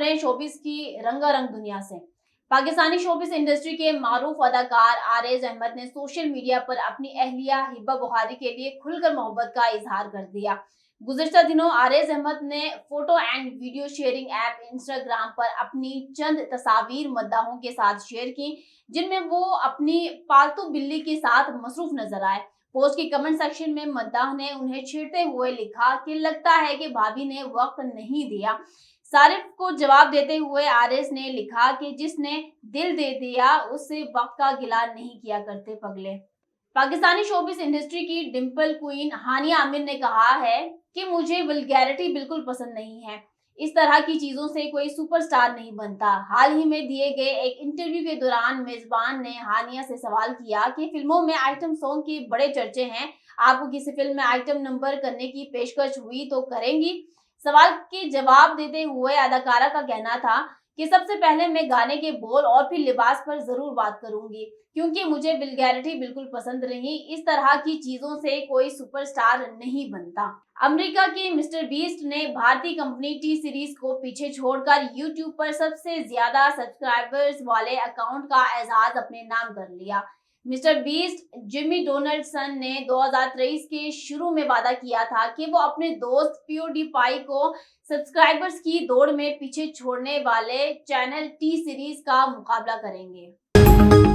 खबरें शोबिस की रंगारंग दुनिया से। पाकिस्तानी शोबिस इंडस्ट्री के मारूफ अदाकार आरेज अहमद ने सोशल मीडिया पर अपनी अहलिया हिब्बा बुखारी के लिए खुलकर मोहब्बत का इजहार कर दिया। गुज़िश्ता दिनों आरेज अहमद ने photo and video sharing app Instagram पर अपनी चंद तस्वीर मद्दाहों के साथ शेयर की, जिनमें वो अपनी पालतू बिल्ली के साथ मसरूफ नजर आए। पोस्ट के कमेंट सेक्शन में मद्दाह ने उन्हें छेड़ते हुए लिखा कि लगता है कि भाभी ने वक्त नहीं दिया। सारिफ को जवाब देते हुए आरएस ने लिखा कि जिसने दिल दे दिया उससे वक्त का गिला नहीं किया करते पगले। पाकिस्तानी शोबिस इंडस्ट्री की डिंपल क्वीन हानिया आमिर ने कहा है कि मुझे वल्गैरिटी बिल्कुल पसंद नहीं है। इस तरह की चीजों से कोई सुपरस्टार नहीं बनता। हाल ही में दिए गए एक इंटरव्यू के दौरान मेजबान ने हानिया से सवाल किया कि फिल्मों में आइटम सॉन्ग के बड़े चर्चे हैं, आपको किसी फिल्म में आइटम नंबर करने की पेशकश हुई तो करेंगी? सवाल के जवाब देते हुए अदाकारा का कहना था कि सबसे पहले मैं गाने के बोल और फिर लिबास पर जरूर बात करूंगी, क्योंकि मुझे वल्गैरिटी बिल्कुल पसंद नहीं। इस तरह की चीजों से कोई सुपरस्टार नहीं बनता। अमेरिका के मिस्टर बीस्ट ने भारतीय कंपनी टी सीरीज को पीछे छोड़कर यूट्यूब पर सबसे ज्यादा सब्सक्राइबर्स वाले अकाउंट का एजाज अपने नाम कर लिया। मिस्टर बीस्ट जिमी डोनाल्डसन ने 2023 के शुरू में वादा किया था कि वो अपने दोस्त प्यूडीपाई को सब्सक्राइबर्स की दौड़ में पीछे छोड़ने वाले चैनल टी सीरीज का मुकाबला करेंगे।